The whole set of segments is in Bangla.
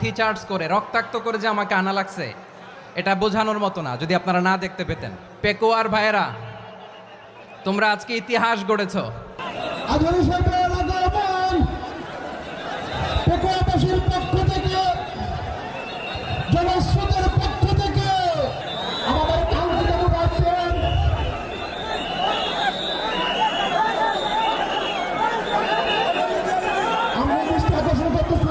লাঠি চার্জ করে রক্তাক্ত করে যে আমাকে আনা লাগছে এটা বোঝানোর মতো না যদি আপনারা না দেখতে পেতেন। পেকুয়ার ভাইয়েরা, তোমরা আজকে ইতিহাস গড়েছো। আধুনিক সরকার আগমন পেকুয়াবাসীর পক্ষ থেকে, জনস্রোতের পক্ষ থেকে আমাদের কাঙ্ক্ষিত আছেন আমরা দৃষ্টি আকর্ষণ করতেছি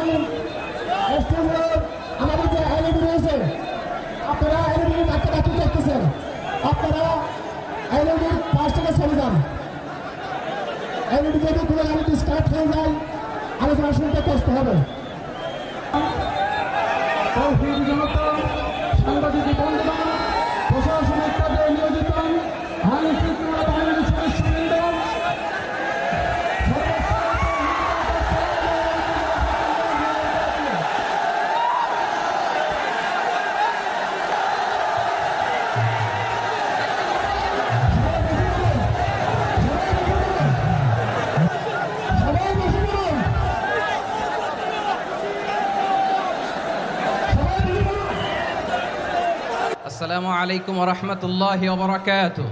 আমাদের যে আইনজীবী রয়েছে, আপনারা আইনজীবী ডাক্তার করতেছেন, আপনারা আইনজীবীর পাশ থেকে চলে যান। যদি কোনো গাড়িতে স্টার্ট হয়ে যায় আলোচনা শুনতে কষ্ট হবে। সাংবাদিক বন্ধুগণ, প্রশাসনিক পদে নিয়োজিত আইন শৃঙ্খলা বাহিনীর সদস্যবৃন্দ, আসসালামু আলাইকুম ওয়া রাহমাতুল্লাহি ওয়া বারাকাতুহু।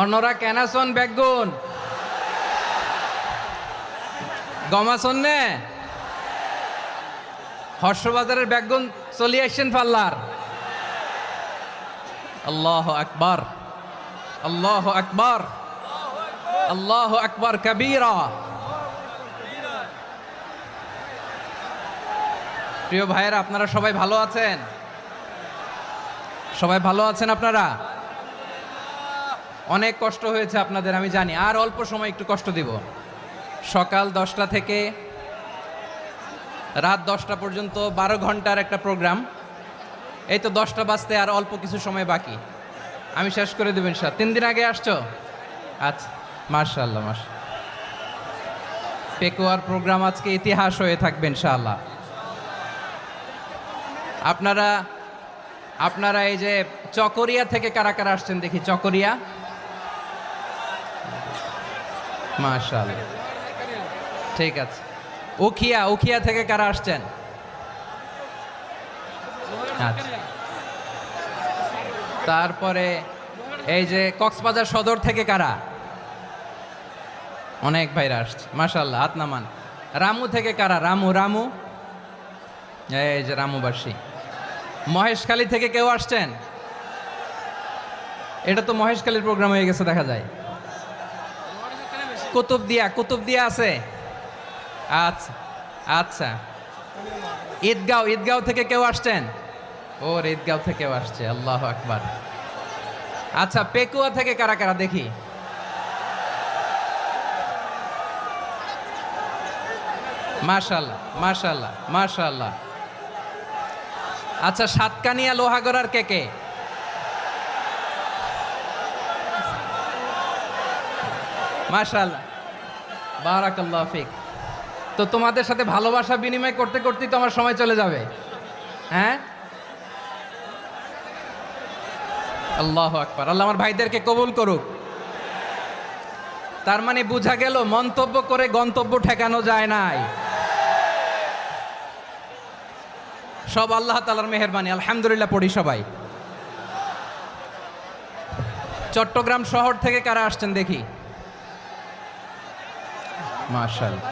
অন্যরা কেনাসন বেগুন গমাসন নে হর্ষবাজারের বেগুন চলি আসছেন পাল্লার। আল্লাহু আকবার, আল্লাহু আকবার, আল্লাহু আকবার কবীরা। প্রিয় ভাইয়েরা, আপনারা সবাই ভালো আছেন? সবাই ভালো আছেন? আপনারা অনেক কষ্ট হয়েছে আপনাদের, আমি জানি। আর অল্প সময় একটু কষ্ট দিব। সকাল 10টা থেকে রাত 10টা পর্যন্ত 12 ঘন্টার একটা প্রোগ্রাম। এই তো 10টা বাজতে আর অল্প কিছু সময় বাকি, আমি শেষ করে দেবেন। 3 দিন আগে আসছো? আচ্ছা, মাশাআল্লাহ মাশাআল্লাহ। পেকুয়ার প্রোগ্রাম আজকে ইতিহাস হয়ে থাকবে ইনশাআল্লাহ। আপনারা এই যে চকরিয়া থেকে কারা কারা আসছেন দেখি? চকরিয়া, মাশাআল্লাহ, ঠিক আছে। উখিয়া থেকে কারা আসছেন? আচ্ছা। তারপরে এই যে কক্সবাজার সদর থেকে কারা? অনেক ভাইরা আসছে, মাশাআল্লাহ, হাত নামান। রামু থেকে কারা? রামু, এই যে রামুবাসী। মহেশখালী থেকে কেউ আসছেন? এটা তো মহেশখালীর প্রোগ্রাম হয়ে গেছে দেখা যায়। কুতুবদিয়া আছে? আচ্ছা আচ্ছা। ঈদগাঁও থেকে কেউ আসছেন? ওর ঈদগাঁও থেকেও আসছে, আল্লাহু আকবার। আচ্ছা, পেকুয়া থেকে কারা কারা দেখি? মাশাআল্লাহ মাশাআল্লাহ মাশাআল্লাহ। আচ্ছা, সাতকানিয়া লোহাগড়ার কে? মাশাআল্লাহ, বারাকাল্লাহু ফিক। তো তোমাদের সাথে ভালোবাসা বিনিময় করতে করতেই তো আমার সময় চলে যাবে। হ্যাঁ, আল্লাহু আকবার। আল্লাহ আমার ভাইদেরকে কবুল করুক। তার মানে বোঝা গেল মন্তব্য করে গন্তব্য ঠেকানো যায় নাই। সব আল্লাহ তাআলার মেহেরবানি, আলহামদুলিল্লাহ পড়ি সবাই। চট্টগ্রাম শহর থেকে কারা আসছেন দেখি? মাশাআল্লাহ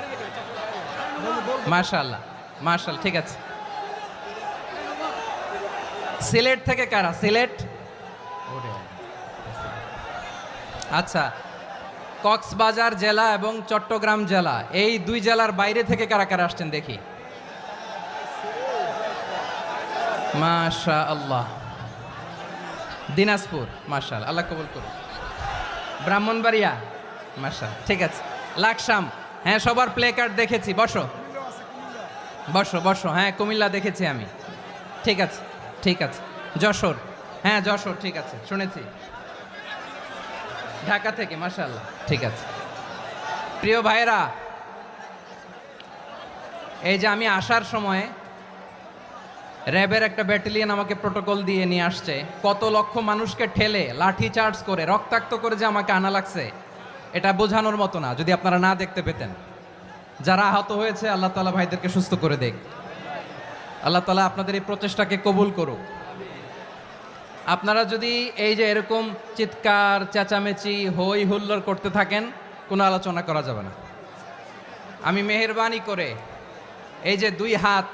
মাশাআল্লাহ মাশাআল্লাহ, ঠিক আছে। সিলেট থেকে কারা? সিলেট, আচ্ছা। কক্সবাজার জেলা এবং চট্টগ্রাম জেলা, এই 2 জেলার বাইরে থেকে কারা কারা আসছেন দেখি? মাশাআল্লাহ। দিনাজপুর, মাশাআল্লাহ, আল্লাহ কবুল করুন। ব্রাহ্মণবাড়িয়া, মাশাআল্লাহ, ঠিক আছে। লাকসাম, হ্যাঁ, সবার প্লে কার্ড দেখেছি। বসো। হ্যাঁ, কুমিল্লা দেখেছি আমি, ঠিক আছে ঠিক আছে। যশোর, হ্যাঁ যশোর, ঠিক আছে, শুনেছি। ঢাকা থেকে, মাশাআল্লাহ, ঠিক আছে। প্রিয় ভাইয়েরা, এই যে আমি আসার সময় র্যাবের একটা ব্যাটালিয়ন আমাকে প্রোটোকল দিয়ে নিয়ে আসছে, কত লক্ষ মানুষকে ঠেলে লাঠি চার্জ করে রক্তাক্ত করে যে আমাকে আনা লাগছে এটা বোঝানোর মতো না যদি আপনারা না দেখতে পেতেন। যারা আহত হয়েছে আল্লাহ তাআলা ভাইদেরকে সুস্থ করে দেখ। আল্লাহ তাআলা আপনাদের এই প্রচেষ্টাকে কবুল করুক। আপনারা যদি এই যে এরকম চিৎকার চেঁচামেচি হই হুল্লোড় করতে থাকেন, কোনো আলোচনা করা যাবে না। আমি মেহেরবানি করে এই যে দুই হাত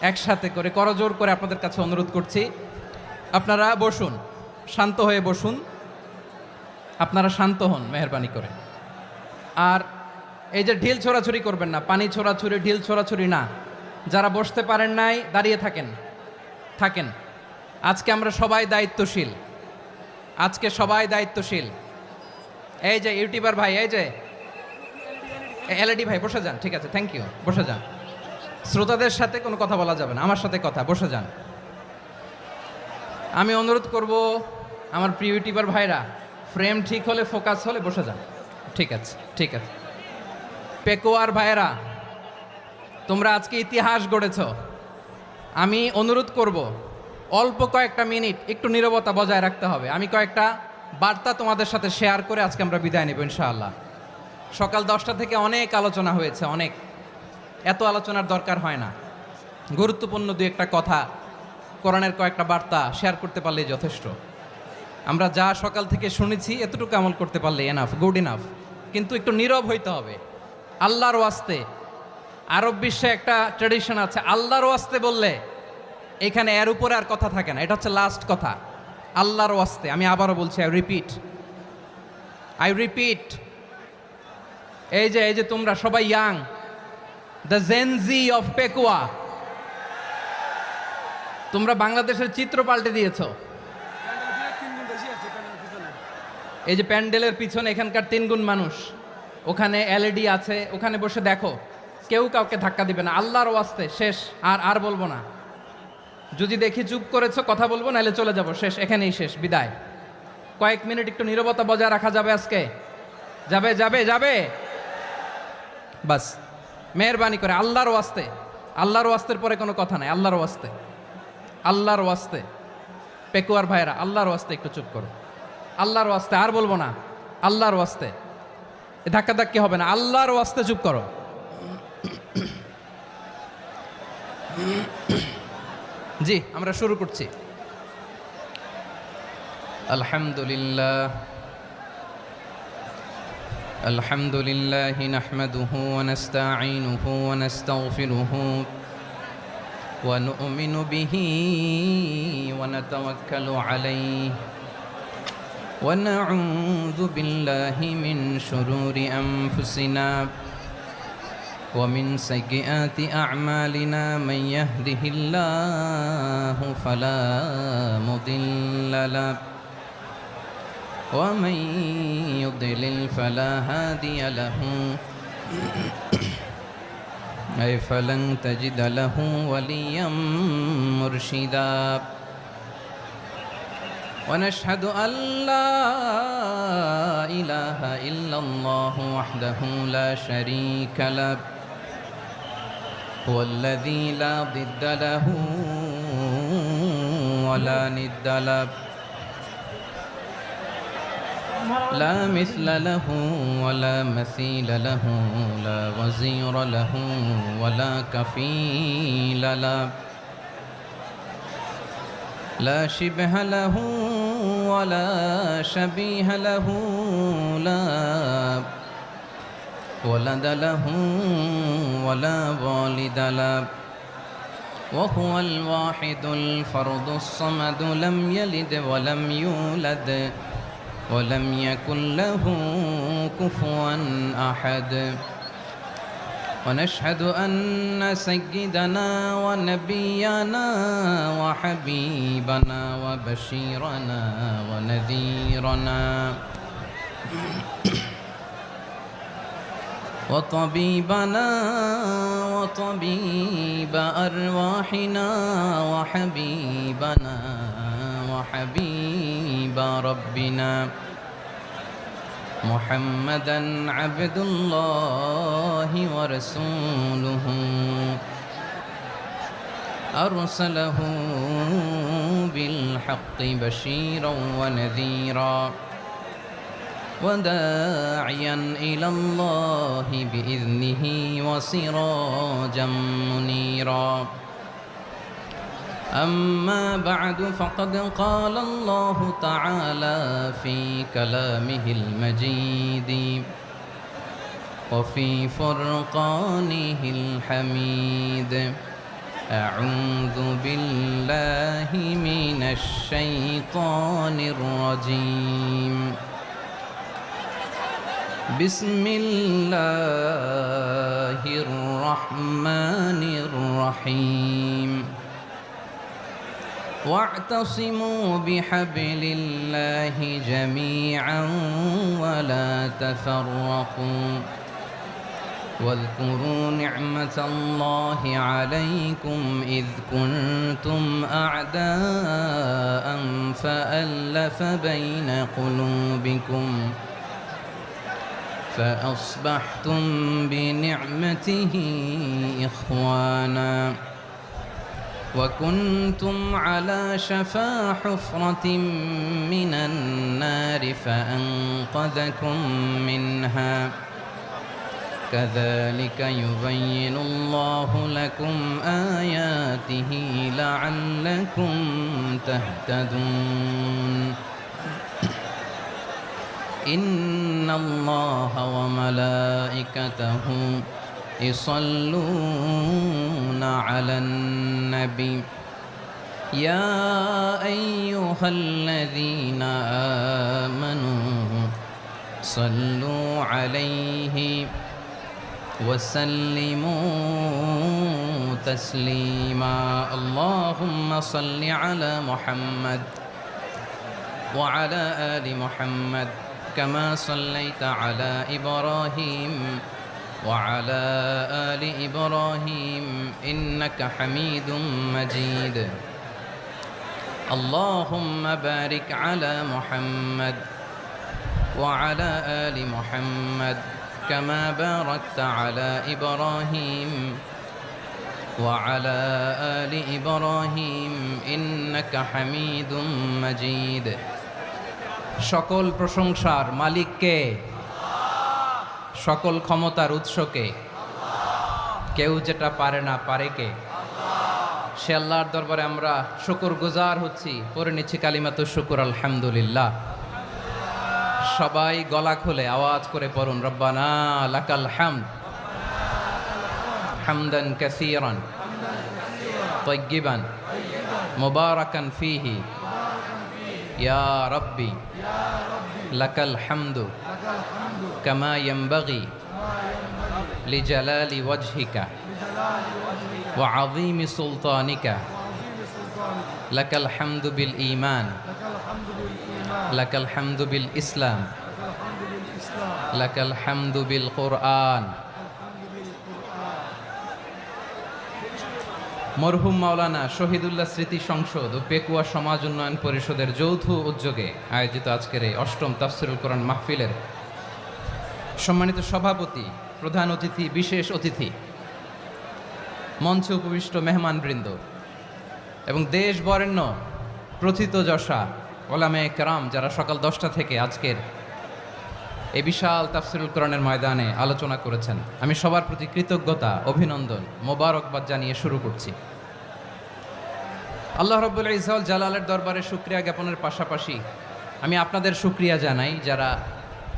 একসাথে করে করজোর করে আপনাদের কাছে অনুরোধ করছি, আপনারা বসুন, শান্ত হয়ে বসুন, আপনারা শান্ত হন মেহেরবানি করে। আর এই যে ঢিল ছোড়াছুরি করবেন না, পানি ছোড়াছুরি ঢিল ছোড়াছুরি না। যারা বসতে পারেন নাই দাঁড়িয়ে থাকেন। আজকে আমরা সবাই দায়িত্বশীল, আজকে সবাই দায়িত্বশীল। এই যে ইউটিউবার ভাই, এই যে এলইডি ভাই বসে যান, ঠিক আছে, থ্যাংক ইউ, বসে যান। শ্রোতাদের সাথে কোনো কথা বলা যাবে না, আমার সাথে কথা, বসে যান। আমি অনুরোধ করব আমার প্রিয় ইউটিউবার ভাইরা, ফ্রেম ঠিক হলে ফোকাস হলে বসে যান, ঠিক আছে, ঠিক আছে। পেকোয়ার ভাইরা, তোমরা আজকে ইতিহাস গড়েছ। আমি অনুরোধ করব অল্প কয়েকটা মিনিট একটু নীরবতা বজায় রাখতে হবে। আমি কয়েকটা বার্তা তোমাদের সাথে শেয়ার করে আজকে আমরা বিদায় নেব ইনশাআল্লাহ। সকাল 10টা থেকে অনেক আলোচনা হয়েছে, অনেক, এত আলোচনার দরকার হয় না। গুরুত্বপূর্ণ দুই একটা কথা, কোরআনের কয়েকটা বার্তা শেয়ার করতে পারলেই যথেষ্ট। আমরা যা সকাল থেকে শুনেছি এতটুকু আমল করতে পারলে এনাফ, গুড ইনাফ। কিন্তু একটু নীরব হইতে হবে আল্লাহর ওয়াস্তে। আরব বিশ্বে একটা ট্র্যাডিশন আছে, আল্লাহর ওয়াস্তে বললে এখানে এর উপরে আর কথা থাকে না, এটা হচ্ছে লাস্ট কথা। আল্লাহর ওয়াস্তে, আমি আবারও বলছি, আই রিপিট। এই যে তোমরা সবাই young, the Gen Z of Pekua, তোমরা বাংলাদেশের চিত্র পাল্টে দিয়েছো। এই যে প্যান্ডেলের পিছনে এখানকার 3 গুণ মানুষ, ওখানে এলইডি আছে, ওখানে বসে দেখো, কেউ কাউকে ধাক্কা দিবে না। আল্লাহর ওয়াস্তে শেষ, আর বলবো না। যদি দেখি চুপ করেছো, কথা বলবো, নাহলে চলে যাব, শেষ, এখানেই শেষ, বিদায়। কয়েক মিনিট একটু নীরবতা বজায় রাখা যাবে আজকে? যাবে বাস, মেহেরবানি করে আল্লাহর ওয়াস্তে। আল্লাহর ওয়াস্তের পরে কোনো কথা নাই, আল্লাহর ওয়াস্তে। পেকুয়ার ভাইরা, আল্লাহর ওয়াস্তে একটু চুপ করো, আল্লাহর ওয়াস্তে, আর বলবো না, আল্লাহর ওয়াস্তে। ধাক্কাধাক্কি হবে না, আল্লাহর ওয়াস্তে চুপ করো। জি, আমরা শুরু করছি। আলহামদুলিল্লাহ নাহমাদুহু ওয়া নাস্তাঈনুহু ওয়া নাস্তাগফিরুহু ওয়া নু'মিনু বিহি ওয়া নাতাওয়াক্কালু আলাইহি ওয়া নাউযু বিল্লাহি মিন শুরুরি আনফুসিনা ومن سيئات أعمالنا من يهده الله فلا مضل له ومن يضلل فلا هادي له أي فلن تجد له وليا مرشدا ونشهد أن لا إله إلا الله وحده لا شريك له هو الذي لا ضد له ولا ند له لا مثل له ولا مثيل له لا وزير له ولا كفيل له لا شبه له ولا شبيه له لا ولد له ولا والد له وهو الواحد الفرد الصمد لم يلد ولم يولد ولم يكن له كفوا أحد ونشهد أن سيدنا ونبينا وحبيبنا وبشيرنا ونذيرنا وطبيبنا وطبيب أرواحنا وحبيبنا وحبيب ربنا محمدا عبد الله ورسوله أرسله بالحق بشيرا ونذيرا وداعيا إلى الله بإذنه وسراجا منيرا أما بعد فقد قال الله تعالى في كلامه المجيد وفي فرقانه الحميد أعوذ بالله من الشيطان الرجيم بسم الله الرحمن الرحيم واعتصموا بحبل الله جميعا ولا تفرقوا واذكروا نعمة الله عليكم إذ كنتم أعداء فألف بين قلوبكم فأصبحتم بنعمته إخوانا وكنتم على شفا حفرة من النار فأنقذكم منها كذلك يبين الله لكم آياته لعلكم تهتدون إن الله وملائكته يصلون على النبي يا أيها الذين آمنوا صلوا عليه وسلموا تسليما اللهم صل على محمد وعلى آل محمد كما صليت على إبراهيم وعلى آل إبراهيم إنك حميد مجيد اللهم بارك على محمد وعلى آل محمد كما باركت على إبراهيم وعلى آل إبراهيم إنك حميد مجيد সকল প্রশংসার মালিক কে? সকল ক্ষমতার উৎস কে? কেউ যেটা পারে না পারে কে? সে আল্লাহর দরবারে আমরা শুকরগুজার হচ্ছি, পড়ে নিচ্ছি কালিমাতুশ শুকর আলহামদুলিল্লাহ। সবাই গলা খুলে আওয়াজ করে পড়ুন রব্বানা লাকাল হামদ হামদান কাসীরান তাইয়্যিবান মুবারাকান ফীহি ইয়া রাব্বি লাকাল হামদু কামা ইয়ানবাগি লিজালালি ওয়াজহিকা ওয়া আযীমি সুলতানিকা লাকাল হামদু বিল ঈমান লাকাল হামদু বিল ইসলাম লাকাল হামদু বিল কুরআন। মরহুম মাওলানা শহীদুল্লাহ স্মৃতি সংসদ ও পেকুয়া সমাজ উন্নয়ন পরিষদের যৌথ উদ্যোগে আয়োজিত আজকের এই অষ্টম তাফসিরুল কোরআন মাহফিলের সম্মানিত সভাপতি, প্রধান অতিথি, বিশেষ অতিথি, মঞ্চে উপবিষ্ট মেহমানবৃন্দ এবং দেশ বরেণ্য প্রথিতযশা ওলামায়ে কেরাম যারা সকাল 10টা থেকে আজকের এই বিশাল তাফসিরুল কোরআনের ময়দানে আলোচনা করেছেন, আমি সবার প্রতি কৃতজ্ঞতা, অভিনন্দন, মোবারকবাদ জানিয়ে শুরু করছি। আল্লাহ রাব্বুল ইজ্জত জালালের দরবারে শুকরিয়া জ্ঞাপনের পাশাপাশি আমি আপনাদের শুকরিয়া জানাই যারা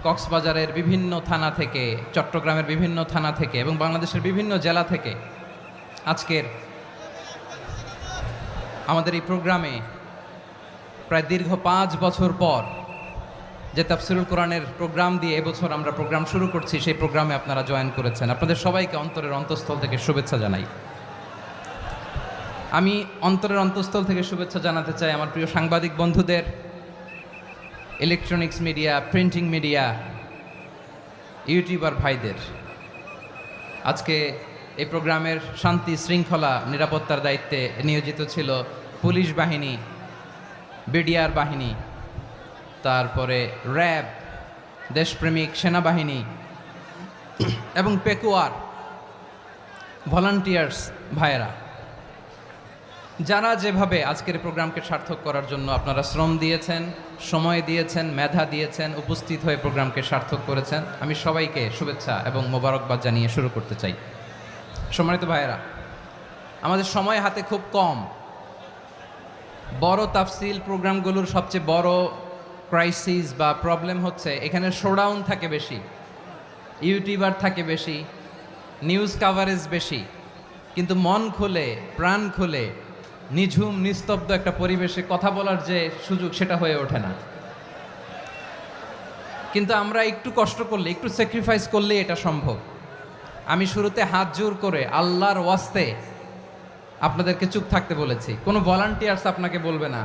কক্সবাজারের বিভিন্ন থানা থেকে, চট্টগ্রামের বিভিন্ন থানা থেকে এবং বাংলাদেশের বিভিন্ন জেলা থেকে আজকের আমাদের এই প্রোগ্রামে প্রায় দীর্ঘ 5 বছর পর যে তাফসিরুল কোরআনের প্রোগ্রাম দিয়ে এবছর আমরা প্রোগ্রাম শুরু করছি, সেই প্রোগ্রামে আপনারা জয়েন করেছেন। আপনাদের সবাইকে অন্তরের অন্তঃস্থল থেকে শুভেচ্ছা জানাই। আমি অন্তরের অন্তঃস্থল থেকে শুভেচ্ছা জানাতে চাই আমার প্রিয় সাংবাদিক বন্ধুদের, electronics media, printing media, YouTuber ভাইদের। আজকে এই প্রোগ্রামের শান্তি শৃঙ্খলা নিরাপত্তার দায়িত্বে নিয়োজিত ছিল পুলিশ বাহিনী, বিডিআর বাহিনী, তারপরে র্যাব, দেশপ্রেমিক সেনাবাহিনী এবং পেকুয়ার ভলান্টিয়ার্স ভাইয়েরা। যারা যেভাবে আজকের প্রোগ্রামকে সার্থক করার জন্য আপনারা শ্রম দিয়েছেন, সময় দিয়েছেন, মেধা দিয়েছেন, উপস্থিত হয়ে প্রোগ্রামকে সার্থক করেছেন, আমি সবাইকে শুভেচ্ছা এবং মোবারকবাদ জানিয়ে শুরু করতে চাই। সম্মানিত ভাইয়েরা, আমাদের সময় হাতে খুব কম। বড় তাফসিল প্রোগ্রামগুলোর সবচেয়ে বড় ক্রাইসিস বা প্রবলেম হচ্ছে এখানে শোডাউন থাকে বেশি, ইউটিউবার থাকে বেশি, নিউজ কাভারেজ বেশি, কিন্তু মন খুলে প্রাণ খুলে নিঝুম নিস্তব্ধ একটা পরিবেশে কথা বলার যে সুযোগ সেটা হয়ে ওঠে না। কিন্তু আমরা একটু কষ্ট করলে, একটু স্যাক্রিফাইস করলে এটা সম্ভব। আমি শুরুতে হাত জোর করে আল্লাহর ওয়াস্তে আপনাদেরকে চুপ থাকতে বলেছি, কোনো ভলান্টিয়ার্স আপনাকে বলবে না